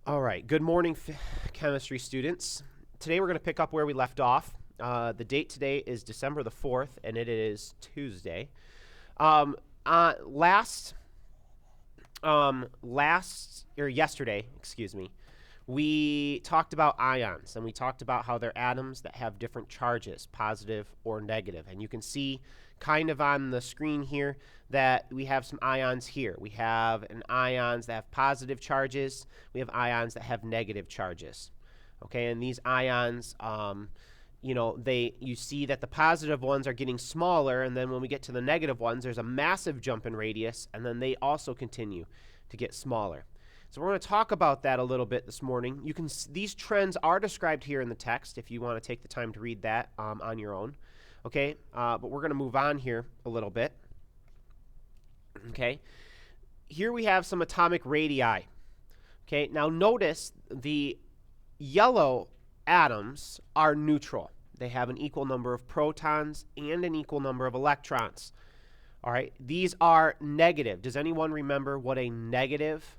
All right, good morning, chemistry students. Today we're going to pick up where we left off. The date today is December the 4th, and it is Tuesday. Yesterday, we talked about ions, and we talked about how they're atoms that have different charges, positive or negative. And you can see kind of on the screen here that we have some ions here. We have ions that have positive charges. We have ions that have negative charges. Okay, and these ions, you see that the positive ones are getting smaller, and then when we get to the negative ones, there's a massive jump in radius, and then they also continue to get smaller. So we're going to talk about that a little bit this morning. These trends are described here in the text if you want to take the time to read that on your own. Okay, but we're going to move on here a little bit. Okay, here we have some atomic radii. Okay, now notice the yellow atoms are neutral. They have an equal number of protons and an equal number of electrons. All right, these are negative. Does anyone remember what a negative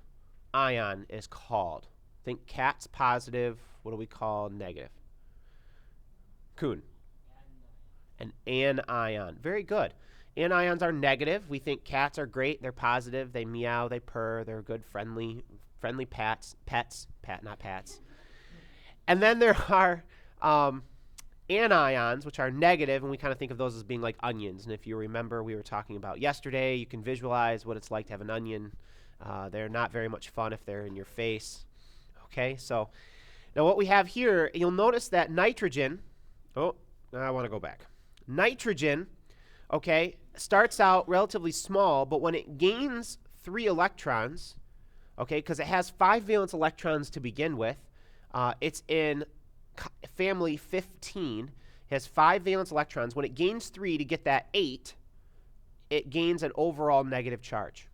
ion is called? Think cat's positive. What do we call negative? Kuhn. An anion. Very good. Anions are negative. We think cats are great. They're positive. They meow. They purr. They're good, friendly pets. Not pats. And then there are anions, which are negative, and we kind of think of those as being like onions. And if you remember, we were talking about yesterday, you can visualize what it's like to have an onion. They're not very much fun if they're in your face. Okay, so now what we have here, you'll notice that nitrogen, I want to go back. Nitrogen, okay, starts out relatively small, but when it gains 3 electrons, okay, because it has 5 valence electrons to begin with, it's in family 15, it has 5 valence electrons. When it gains 3 to get that 8, it gains an overall negative charge.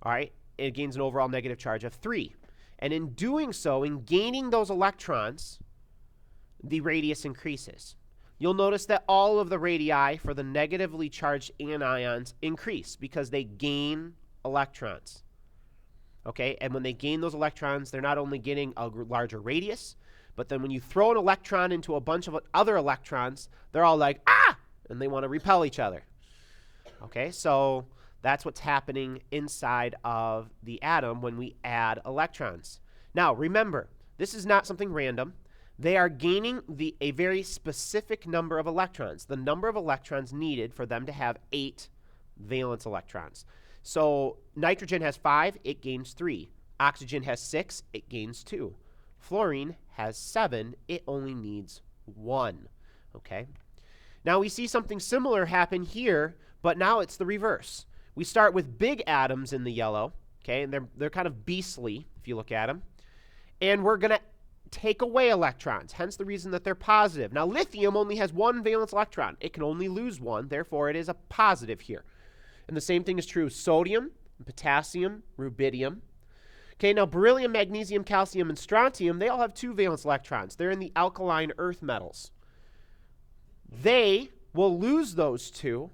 All right, it gains an overall negative charge of 3. And in doing so, in gaining those electrons, the radius increases. You'll notice that all of the radii for the negatively charged anions increase because they gain electrons. Okay, and when they gain those electrons, they're not only getting a larger radius, but then when you throw an electron into a bunch of other electrons, they're all like, ah! And they want to repel each other. Okay, so that's what's happening inside of the atom when we add electrons. Now, remember, this is not something random. They are gaining a very specific number of electrons, the number of electrons needed for them to have 8 valence electrons. So nitrogen has 5, it gains 3. Oxygen has 6, it gains 2. Fluorine has 7, it only needs 1. Okay. Now we see something similar happen here, but now it's the reverse. We start with big atoms in the yellow, okay, and they're kind of beastly if you look at them. And we're going to take away electrons, hence the reason that they're positive. Now lithium only has 1 valence electron. It can only lose 1, therefore it is a positive here. And the same thing is true of sodium, potassium, rubidium. Okay, now beryllium, magnesium, calcium, and strontium, they all have 2 valence electrons. They're in the alkaline earth metals. They will lose those 2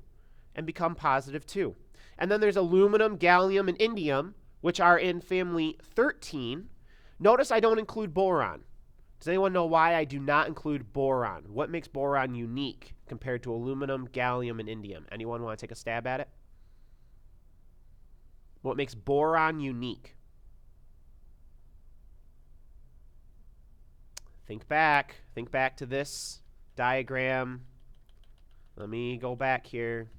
and become positive 2. And then there's aluminum, gallium, and indium, which are in family 13. Notice I don't include boron. Does anyone know why I do not include boron? What makes boron unique compared to aluminum, gallium, and indium? Anyone want to take a stab at it? What makes boron unique? Think back. Think back to this diagram. Let me go back here.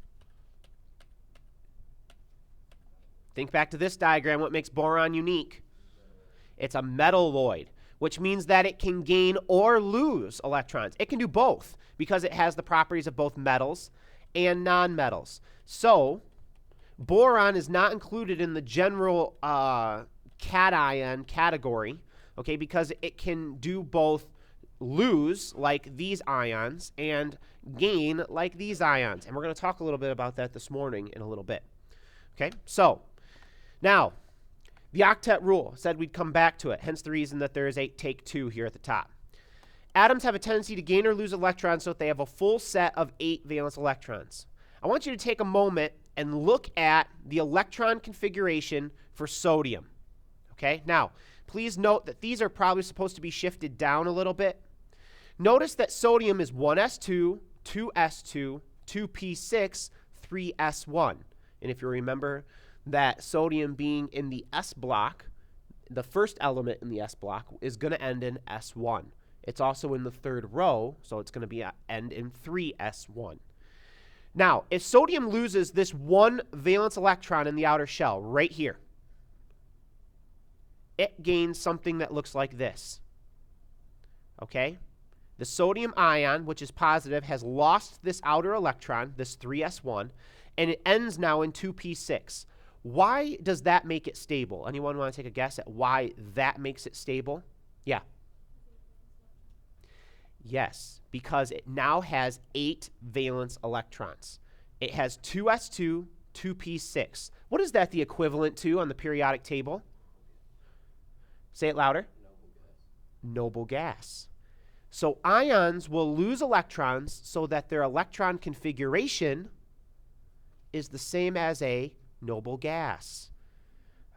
Think back to this diagram. What makes boron unique? It's a metalloid, which means that it can gain or lose electrons. It can do both because it has the properties of both metals and nonmetals. So boron is not included in the general cation category, okay, because it can do both lose, like these ions, and gain, like these ions. And we're going to talk a little bit about that this morning in a little bit. Okay, so now the octet rule said we'd come back to it, hence the reason that there is a take 2 here at the top. Atoms have a tendency to gain or lose electrons so that they have a full set of 8 valence electrons. I want you to take a moment and look at the electron configuration for sodium. Okay, now Please note that these are probably supposed to be shifted down a little bit. Notice that sodium is 1s2, 2s2, 2p6, 3s1. And if you remember that sodium being in the s block, the first element in the s block is going to end in s1. It's also in the third row, so it's going to end in 3s1. Now, if sodium loses this one valence electron in the outer shell right here, it gains something that looks like this. Okay? The sodium ion, which is positive, has lost this outer electron, this 3s1, and it ends now in 2p6. Why does that make it stable? Anyone want to take a guess at why that makes it stable? Yeah. Yes, because it now has 8 valence electrons. It has 2s2, 2p6. What is that the equivalent to on the periodic table? Say it louder. Noble gas. So ions will lose electrons so that their electron configuration is the same as a noble gas.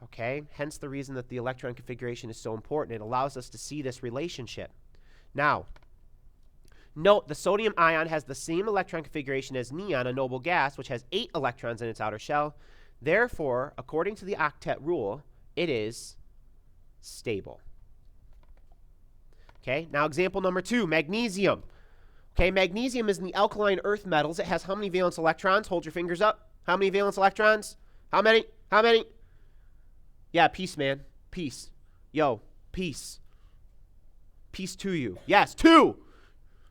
Okay? Hence the reason that the electron configuration is so important. It allows us to see this relationship. Now, note the sodium ion has the same electron configuration as neon, a noble gas, which has 8 electrons in its outer shell. Therefore, according to the octet rule, it is stable. Okay, now example number 2, magnesium. Okay, magnesium is in the alkaline earth metals. It has how many valence electrons? Hold your fingers up. How many valence electrons? How many? How many? Yeah, peace, man. Peace. Yo, peace. Peace to you. Yes, 2.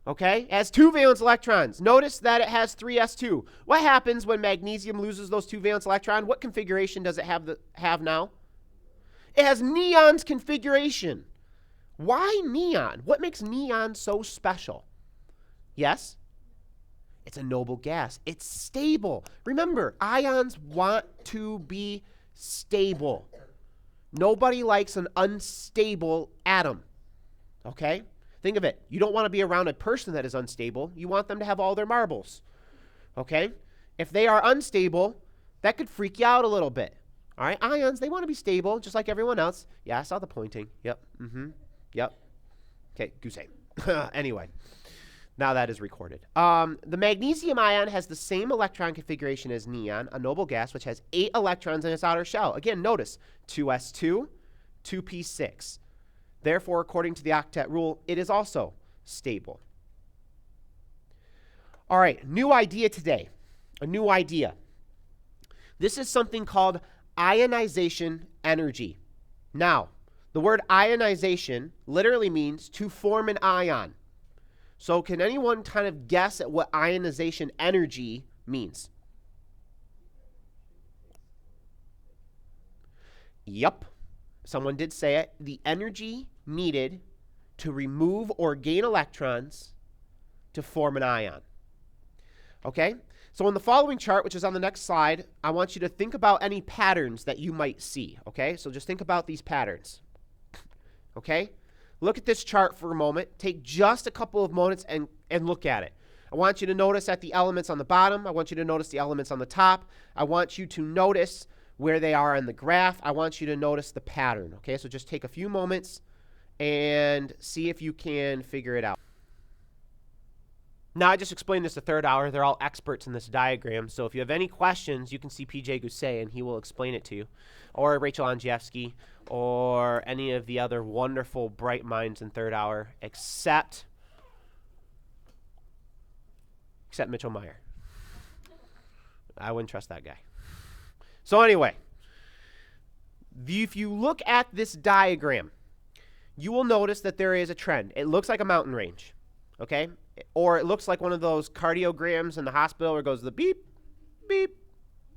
Okay, it has 2 valence electrons. Notice that it has 3s2. What happens when magnesium loses those 2 valence electrons? What configuration does it have now? It has neon's configuration. Why neon? What makes neon so special? Yes? It's a noble gas. It's stable. Remember, ions want to be stable. Nobody likes an unstable atom. Okay? Think of it. You don't want to be around a person that is unstable. You want them to have all their marbles. Okay? If they are unstable, that could freak you out a little bit. All right? Ions, they want to be stable, just like everyone else. Yeah, I saw the pointing. Yep. Mm-hmm. Yep. Okay, goose egg. Anyway, now that is recorded. The magnesium ion has the same electron configuration as neon, a noble gas, which has 8 electrons in its outer shell. Again, notice 2s2, 2p6. Therefore, according to the octet rule, it is also stable. All right, new idea today. A new idea. This is something called ionization energy. Now, the word ionization literally means to form an ion. So can anyone kind of guess at what ionization energy means? Yep. Someone did say it. The energy needed to remove or gain electrons to form an ion. Okay? So in the following chart, which is on the next slide, I want you to think about any patterns that you might see. Okay? So just think about these patterns. Okay? Look at this chart for a moment. Take just a couple of moments and look at it. I want you to notice at the elements on the bottom. I want you to notice the elements on the top. I want you to notice where they are on the graph. I want you to notice the pattern. Okay, so just take a few moments and see if you can figure it out. Now, I just explained this the third hour. They're all experts in this diagram. So if you have any questions, you can see PJ Gousset, and he will explain it to you. Or Rachel Andrzejewski, or any of the other wonderful, bright minds in third hour, except Mitchell Meyer. I wouldn't trust that guy. So anyway, if you look at this diagram, you will notice that there is a trend. It looks like a mountain range, okay? Or it looks like one of those cardiograms in the hospital where it goes the beep, beep,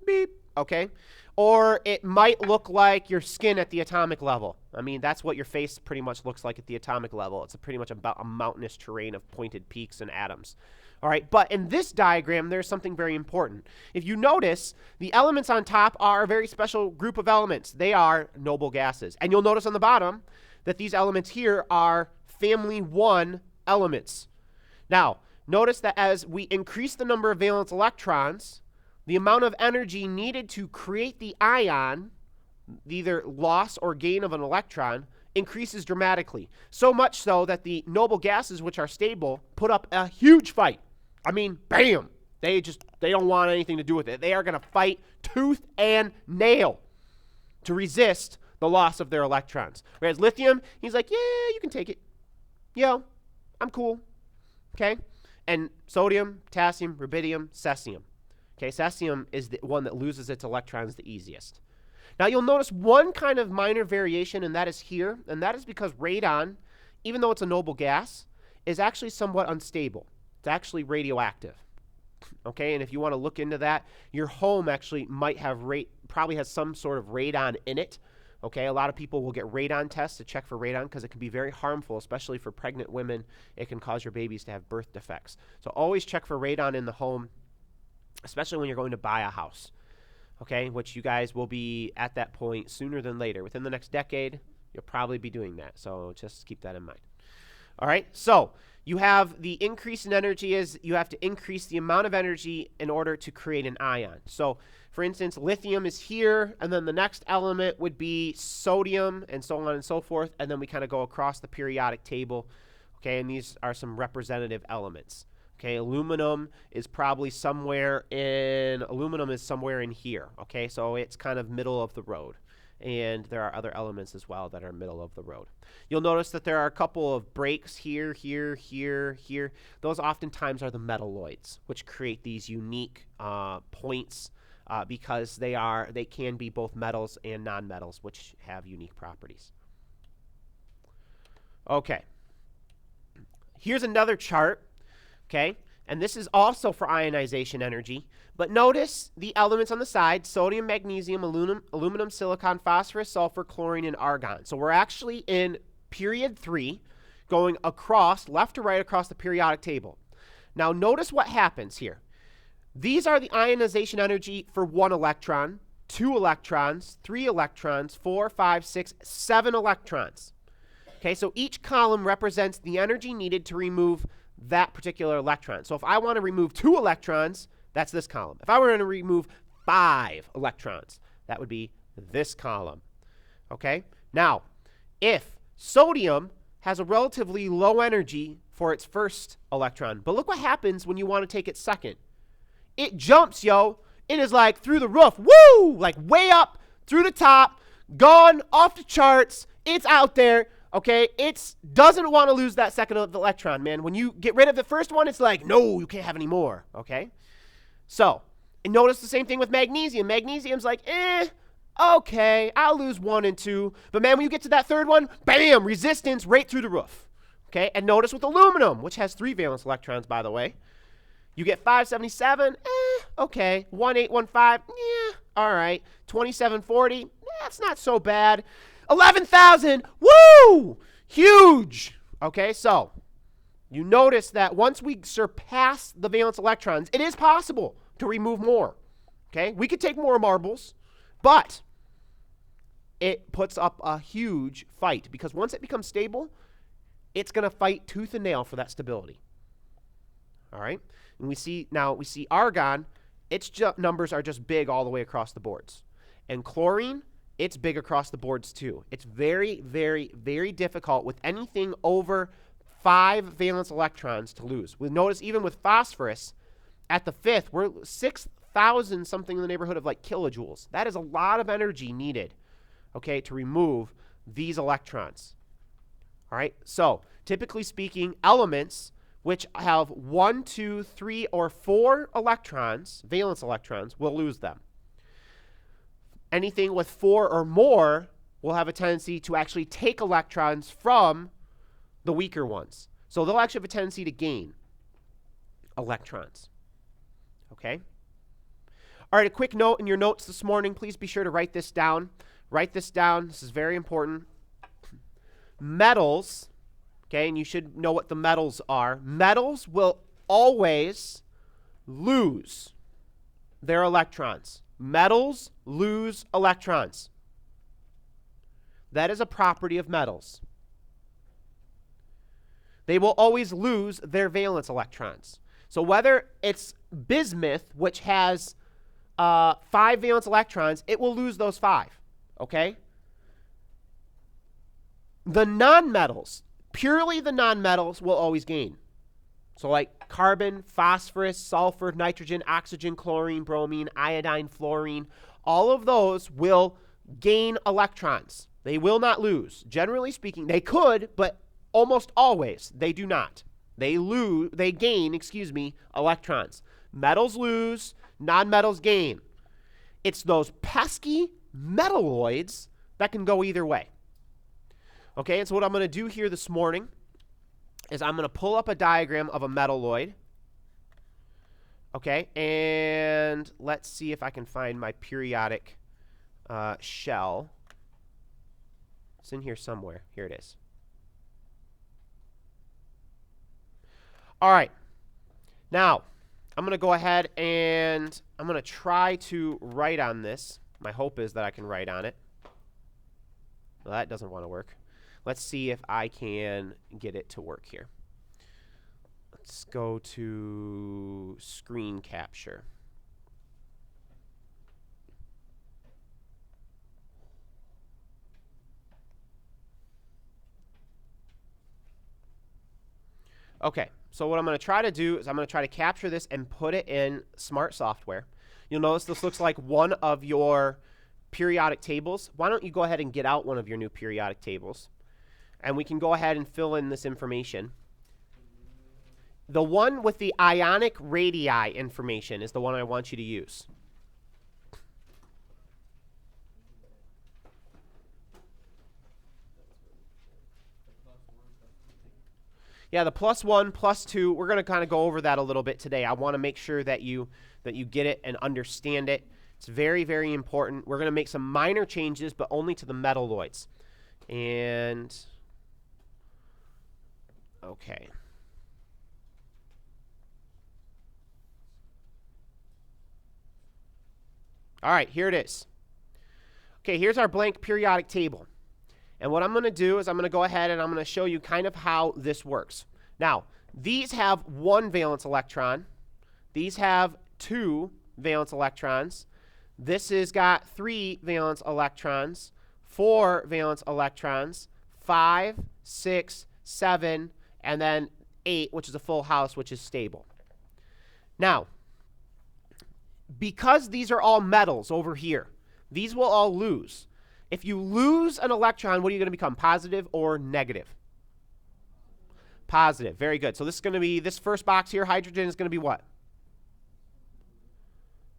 beep, okay? Or it might look like your skin at the atomic level. I mean, that's what your face pretty much looks like at the atomic level. It's pretty much about a mountainous terrain of pointed peaks and atoms. All right, but in this diagram, there's something very important. If you notice, the elements on top are a very special group of elements. They are noble gases. And you'll notice on the bottom that these elements here are family 1 elements. Now, notice that as we increase the number of valence electrons, the amount of energy needed to create the ion, either loss or gain of an electron, increases dramatically. So much so that the noble gases, which are stable, put up a huge fight. I mean, bam! They don't want anything to do with it. They are going to fight tooth and nail to resist the loss of their electrons. Whereas lithium, he's like, yeah, you can take it. Yo, I'm cool. Okay? And sodium, potassium, rubidium, cesium. Okay, cesium is the one that loses its electrons the easiest. Now you'll notice one kind of minor variation, and that is here, and that is because radon, even though it's a noble gas, is actually somewhat unstable. It's actually radioactive. Okay, and if you want to look into that, your home actually might have probably has some sort of radon in it. Okay, a lot of people will get radon tests to check for radon because it can be very harmful, especially for pregnant women. It can cause your babies to have birth defects. So always check for radon in the home, especially when you're going to buy a house. Okay, which you guys will be at that point sooner than later. Within the next decade, you'll probably be doing that. So just keep that in mind. All right, so you have the increase in energy is you have to increase the amount of energy in order to create an ion. So for instance, lithium is here, and then the next element would be sodium, and so on and so forth, and then we kind of go across the periodic table, okay, and these are some representative elements. Okay, aluminum is probably somewhere in here, okay, so it's kind of middle of the road, and there are other elements as well that are middle of the road. You'll notice that there are a couple of breaks here, here, here, here. Those oftentimes are the metalloids, which create these unique points because they can be both metals and nonmetals, which have unique properties. Okay, here's another chart. Okay, and this is also for ionization energy. But notice the elements on the side: sodium, magnesium, aluminum, silicon, phosphorus, sulfur, chlorine, and argon. So we're actually in period 3, going across, left to right across the periodic table. Now notice what happens here. These are the ionization energy for 1 electron, 2 electrons, 3 electrons, 4, 5, 6, 7 electrons. Okay, so each column represents the energy needed to remove that particular electron. So if I want to remove 2 electrons, that's this column. If I were to remove 5 electrons, that would be this column. Okay? Now, if sodium has a relatively low energy for its first electron, but look what happens when you want to take its second. It jumps, yo. It is like through the roof. Woo! Like way up, through the top, gone, off the charts. It's out there. Okay, it doesn't want to lose that second electron, man. When you get rid of the first one, it's like, no, you can't have any more, okay? So, and notice the same thing with magnesium. Magnesium's like, okay, I'll lose 1 and 2. But man, when you get to that third one, bam, resistance right through the roof, okay? And notice with aluminum, which has 3 valence electrons, by the way, you get 577, okay. 1815, yeah, all right. 2740, that's not so bad. 11,000, woo! Huge! Okay, so you notice that once we surpass the valence electrons, it is possible to remove more. Okay, we could take more marbles, but it puts up a huge fight because once it becomes stable, it's going to fight tooth and nail for that stability. All right, and we see argon, its numbers are just big all the way across the boards. And chlorine, it's big across the boards too. It's very, very, very difficult with anything over 5 valence electrons to lose. We notice even with phosphorus, at the 5th, we're 6,000 something in the neighborhood of like kilojoules. That is a lot of energy needed, okay, to remove these electrons. All right, so typically speaking, elements which have 1, 2, 3, or 4 electrons, valence electrons, will lose them. Anything with 4 or more will have a tendency to actually take electrons from the weaker ones. So they'll actually have a tendency to gain electrons. Okay? All right, a quick note in your notes this morning. Please be sure to write this down. Write this down. This is very important. Metals, okay, and you should know what the metals are. Metals will always lose their electrons. Metals lose electrons. That is a property of metals. They will always lose their valence electrons. So whether it's bismuth, which has 5 valence electrons, it will lose those 5, okay? The nonmetals, purely the nonmetals, will always gain. So like carbon, phosphorus, sulfur, nitrogen, oxygen, chlorine, bromine, iodine, fluorine, all of those will gain electrons. They will not lose. Generally speaking, they could, but almost always they do not. They gain, electrons. Metals lose, nonmetals gain. It's those pesky metalloids that can go either way. Okay, and so what I'm going to do here this morning is I'm going to pull up a diagram of a metalloid. Okay, and let's see if I can find my periodic shell. It's in here somewhere. Here it is. All right. Now, I'm going to go ahead and I'm going to try to write on this. My hope is that I can write on it. Well, that doesn't want to work. Let's see if I can get it to work here. Let's go to screen capture. Okay, so what I'm going to try to do is I'm going to try to capture this and put it in Smart Software. You'll notice this looks like one of your periodic tables. Why don't you go ahead and get out one of your new periodic tables, and we can go ahead and fill in this information. The one with the ionic radii information is the one I want you to use. Yeah, the +1, +2, we're going to kind of go over that a little bit today. I want to make sure that you get it and understand it. It's very, very important. We're going to make some minor changes, but only to the metalloids. And, okay. All right, here it is. Okay, here's our blank periodic table. And what I'm going to do is I'm going to go ahead and I'm going to show you kind of how this works. Now, these have 1 valence electron. These have 2 valence electrons. This has got 3 valence electrons, 4 valence electrons, 5, 6, 7, and then 8, which is a full house, which is stable. Now, because these are all metals over here, these will all lose. If you lose an electron, what are you going to become, positive or negative? Positive. Very good. So this is going to be, this first box here, hydrogen, is going to be what?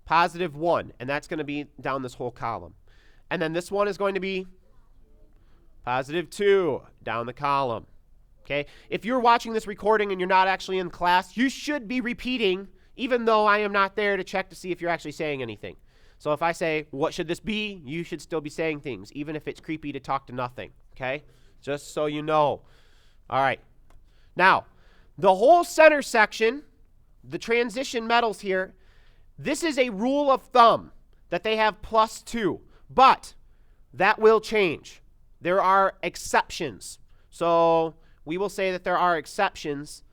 +1, and that's going to be down this whole column. And then this one is going to be +2 down the column. Okay? If you're watching this recording and you're not actually in class, you should be repeating, even though I am not there to check to see if you're actually saying anything. So if I say, what should this be? You should still be saying things, even if it's creepy to talk to nothing, okay? Just so you know. All right. Now, the whole center section, the transition metals here, this is a rule of thumb that they have +2, but that will change. There are exceptions. So we will say that there are exceptions,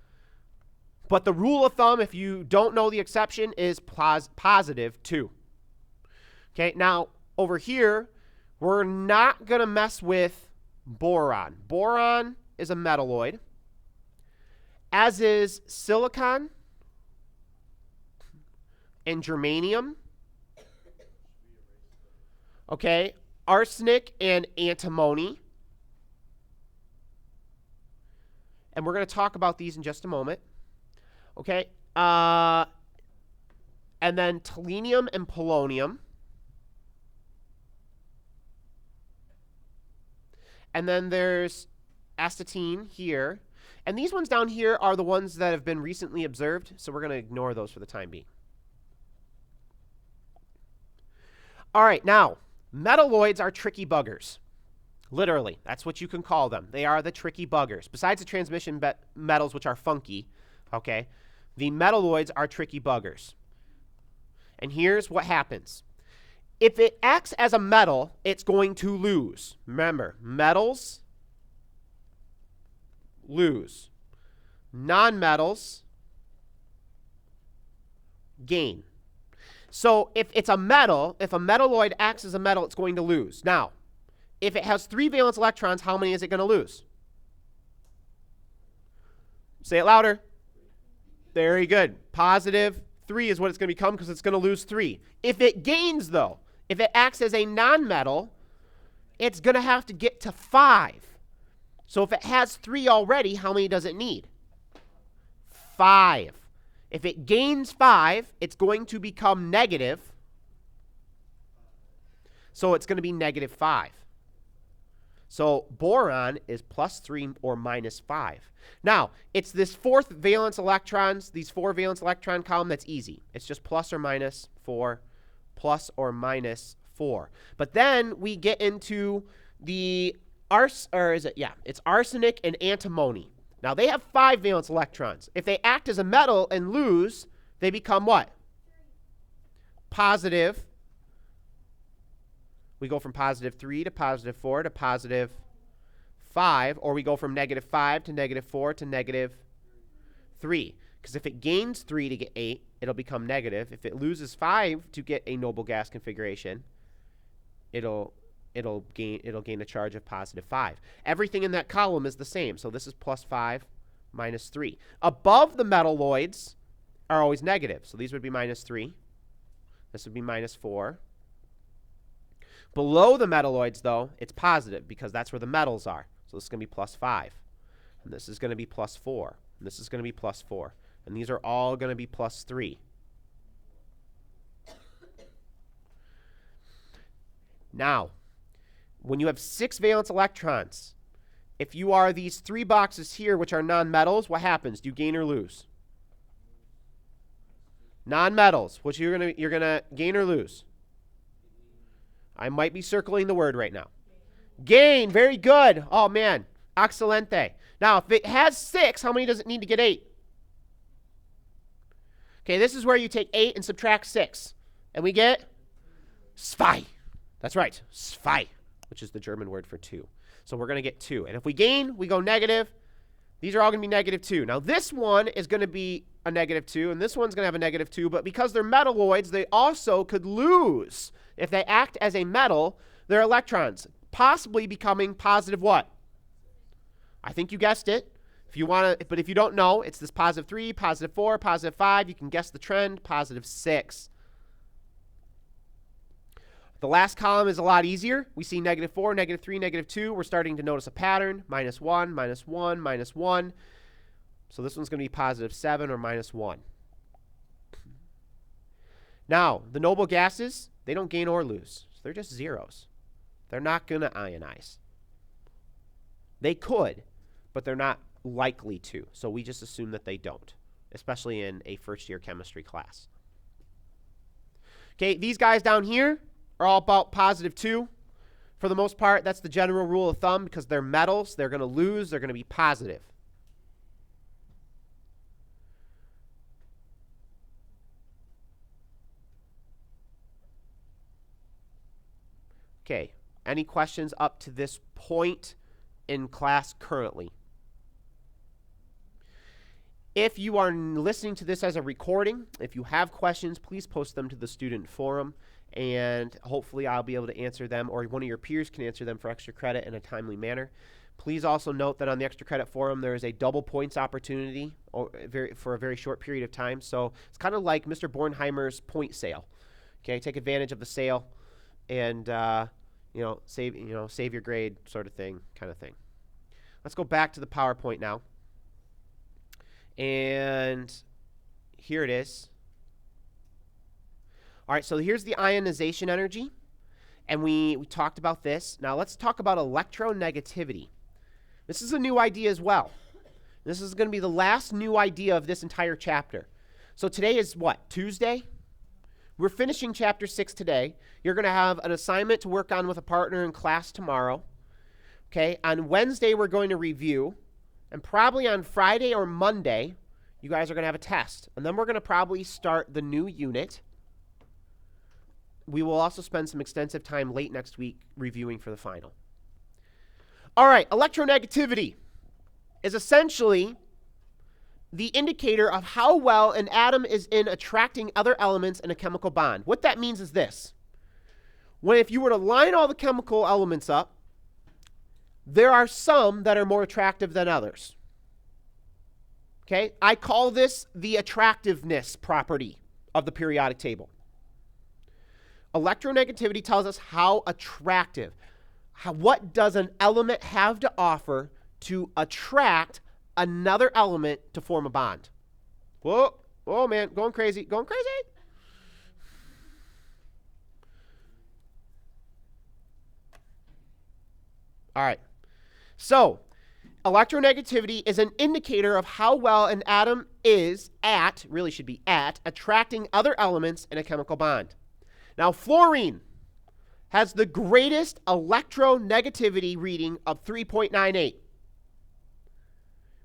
but the rule of thumb, if you don't know the exception, is +2. Okay, now over here, we're not going to mess with boron. Boron is a metalloid, as is silicon and germanium. Okay, arsenic and antimony. And we're going to talk about these in just a moment. Okay, and then tellurium and polonium. And then there's astatine here. And these ones down here are the ones that have been recently observed, so we're going to ignore those for the time being. All right, now, metalloids are tricky buggers. Literally, that's what you can call them. They are the tricky buggers. Besides the transmission metals, which are funky, okay, the metalloids are tricky buggers. And here's what happens. If it acts as a metal, it's going to lose. Remember, metals lose. Nonmetals gain. So if it's a metal, if a metalloid acts as a metal, it's going to lose. Now, if it has 3 valence electrons, how many is it going to lose? Say it louder. Very good. Positive 3 is what it's going to become because it's going to lose 3. If it gains, though, if it acts as a nonmetal, it's going to have to get to 5. So if it has 3 already, how many does it need? 5. If it gains 5, it's going to become negative. So it's going to be negative 5. So boron is plus 3 or minus 5. Now, it's this 4th valence electrons, these 4 valence electron column, that's easy. It's just plus or minus 4, plus or minus 4. But then we get into the it's arsenic and antimony. Now, they have 5 valence electrons. If they act as a metal and lose, they become what? Positive. We go from positive 3 to positive 4 to positive 5, or we go from negative 5 to negative 4 to negative 3. Because if it gains 3 to get 8, it'll become negative. If it loses 5 to get a noble gas configuration, it'll gain a charge of positive 5. Everything in that column is the same. So this is plus 5, minus 3. Above the metalloids are always negative. So these would be minus 3. This would be minus 4. Below the metalloids, though, it's positive because that's where the metals are. So this is going to be plus 5. And this is going to be plus 4. And this is going to be plus 4. And these are all going to be plus 3. Now, when you have 6 valence electrons, if you are these 3 boxes here, which are nonmetals, what happens? Do you gain or lose? Nonmetals, which you're gonna gain or lose? I might be circling the word right now. Gain. Very good. Oh, man. Excelente. Now, if it has 6, how many does it need to get 8? Okay, this is where you take 8 and subtract 6. And we get 2. That's right. 2, which is the German word for 2. So we're going to get 2. And if we gain, we go negative. These are all going to be negative 2. Now, this one is going to be a negative 2, and this one's going to have a negative 2. But because they're metalloids, they also could lose. If they act as a metal, their electrons, possibly becoming positive what? I think you guessed it. If you want to, but if you don't know, it's this positive 3, positive 4, positive 5. You can guess the trend, positive 6. The last column is a lot easier. We see negative 4, negative 3, negative 2. We're starting to notice a pattern. Minus 1, minus 1, minus 1. So this one's going to be positive 7 or minus 1. Now, the noble gases, they don't gain or lose. So they're just zeros. They're not going to ionize. They could, but they're not likely to. So we just assume that they don't, especially in a first-year chemistry class. Okay, these guys down here are all about positive 2. For the most part, that's the general rule of thumb because they're metals. They're going to lose. They're going to be positive. Okay, any questions up to this point in class currently? If you are listening to this as a recording, if you have questions, please post them to the student forum, and hopefully I'll be able to answer them, or one of your peers can answer them for extra credit in a timely manner. Please also note that on the extra credit forum, there is a double points opportunity for a very short period of time. So it's kind of like Mr. Bornheimer's point sale. Okay, take advantage of the sale and save your grade sort of thing, kind of thing. Let's go back to the PowerPoint now. And here it is. All right, so here's the ionization energy. And we talked about this. Now let's talk about electronegativity. This is a new idea as well. This is going to be the last new idea of this entire chapter. So today is what, Tuesday? We're finishing chapter 6 today. You're going to have an assignment to work on with a partner in class tomorrow. Okay, on Wednesday we're going to review. And probably on Friday or Monday, you guys are going to have a test. And then we're going to probably start the new unit. We will also spend some extensive time late next week reviewing for the final. All right, electronegativity is essentially the indicator of how well an atom is in attracting other elements in a chemical bond. What that means is this. If you were to line all the chemical elements up there are some that are more attractive than others. Okay? I call this the attractiveness property of the periodic table. Electronegativity tells us how attractive, what does an element have to offer to attract another element to form a bond. Whoa, oh man, going crazy, going crazy. All right, so electronegativity is an indicator of how well an atom is at, really should be at, attracting other elements in a chemical bond. Now, fluorine has the greatest electronegativity reading of 3.98.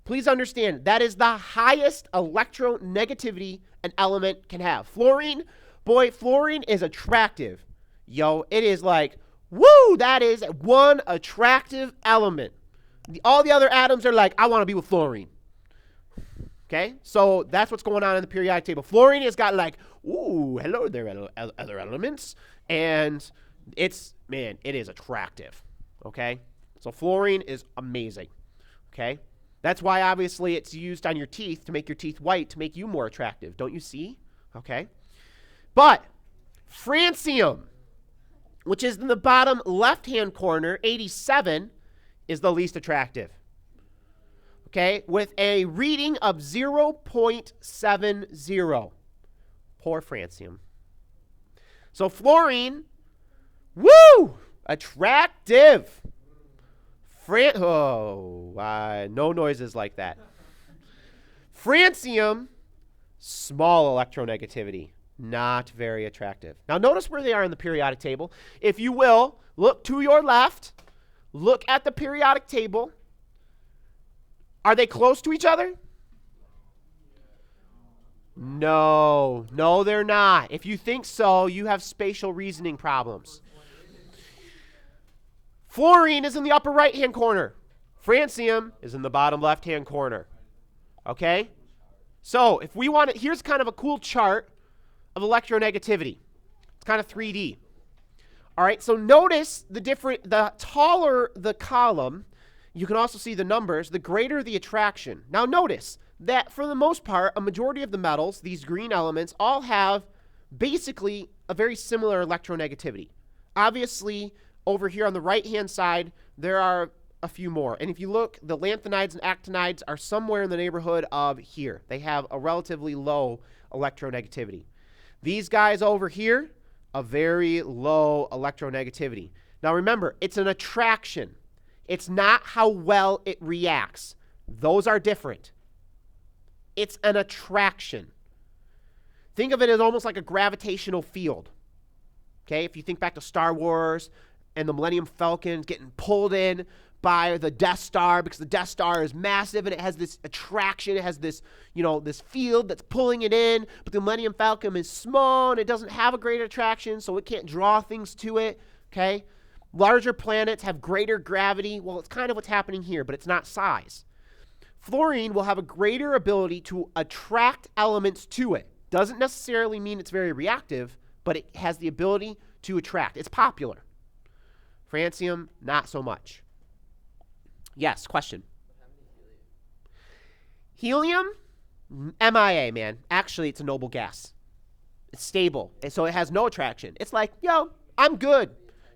Please understand, that is the highest electronegativity an element can have. Fluorine, boy, fluorine is attractive. Yo, it is like, woo, that is one attractive element. All the other atoms are like, I want to be with fluorine. Okay, so that's what's going on in the periodic table. Fluorine has got like, ooh, hello there, other elements. And it's, man, it is attractive. Okay, so fluorine is amazing. Okay, that's why obviously it's used on your teeth to make your teeth white to make you more attractive. Don't you see? Okay, but francium, which is in the bottom left-hand corner, 87, is the least attractive. Okay, with a reading of 0.70. Poor francium. So fluorine, woo, attractive. No noises like that. Francium, small electronegativity, not very attractive. Now notice where they are in the periodic table. If you will, look to your left, look at the periodic table. Are they close to each other? No, they're not. If you think so, you have spatial reasoning problems. Fluorine is in the upper right-hand corner. Francium is in the bottom left-hand corner. Okay? So if we want to, here's kind of a cool chart of electronegativity. It's kind of 3D. All right, so notice the taller the column, you can also see the numbers, the greater the attraction. Now notice that for the most part, a majority of the metals, these green elements, all have basically a very similar electronegativity. Obviously, over here on the right-hand side, there are a few more. And if you look, the lanthanides and actinides are somewhere in the neighborhood of here. They have a relatively low electronegativity. These guys over here, a very low electronegativity. Now remember, it's an attraction. It's not how well it reacts. Those are different. It's an attraction. Think of it as almost like a gravitational field. Okay, if you think back to Star Wars and the Millennium Falcon getting pulled in by the Death Star because the Death Star is massive and it has this attraction, it has this, this field that's pulling it in, but the Millennium Falcon is small and it doesn't have a great attraction, so it can't draw things to it, okay? Larger planets have greater gravity. Well, it's kind of what's happening here, but it's not size. Fluorine will have a greater ability to attract elements to it. Doesn't necessarily mean it's very reactive, but it has the ability to attract. It's popular. Francium, not so much. Yes, question. Helium, MIA, man. Actually, it's a noble gas. It's stable, and so it has no attraction. It's like, yo, I'm good.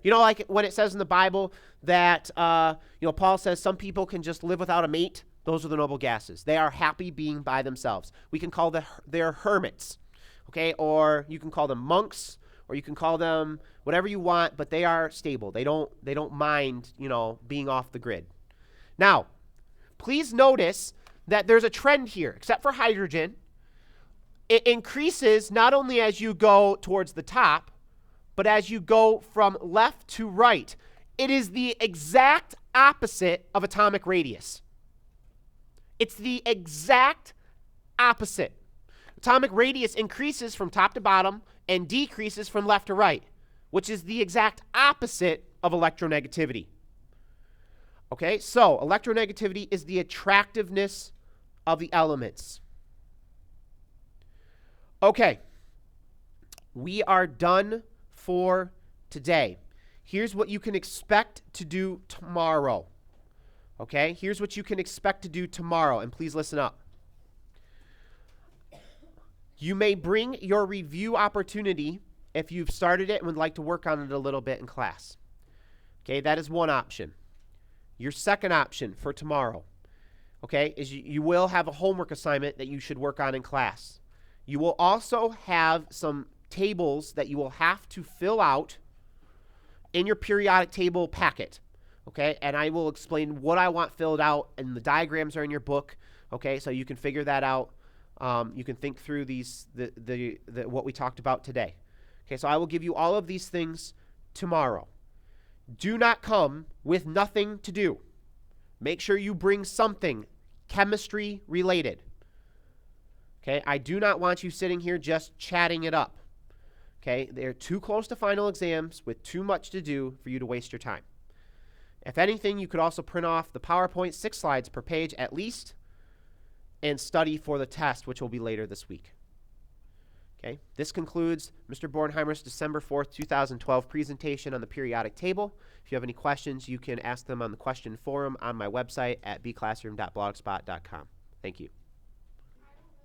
Like when it says in the Bible that, Paul says some people can just live without a mate. Those are the noble gases. They are happy being by themselves. We can call they're hermits, okay? Or you can call them monks, or you can call them whatever you want, but they are stable. They don't mind, being off the grid. Now, please notice that there's a trend here, except for hydrogen. It increases not only as you go towards the top, but as you go from left to right. It is the exact opposite of atomic radius. It's the exact opposite. Atomic radius increases from top to bottom and decreases from left to right, which is the exact opposite of electronegativity. Okay, so electronegativity is the attractiveness of the elements. Okay, we are done for today. Here's what you can expect to do tomorrow. Okay, here's what you can expect to do tomorrow, and please listen up. You may bring your review opportunity if you've started it and would like to work on it a little bit in class. Okay, that is one option. Your second option for tomorrow, okay, is you will have a homework assignment that you should work on in class. You will also have some tables that you will have to fill out in your periodic table packet, okay, and I will explain what I want filled out, and the diagrams are in your book, okay, so you can figure that out. You can think through these what we talked about today. Okay, so I will give you all of these things tomorrow. Do not come with nothing to do. Make sure you bring something chemistry related. Okay, I do not want you sitting here just chatting it up. Okay, they're too close to final exams with too much to do for you to waste your time. If anything, you could also print off the PowerPoint 6 slides per page at least and study for the test, which will be later this week. Okay, this concludes Mr. Bornheimer's December 4th, 2012 presentation on the periodic table. If you have any questions, you can ask them on the question forum on my website at bclassroom.blogspot.com. Thank you.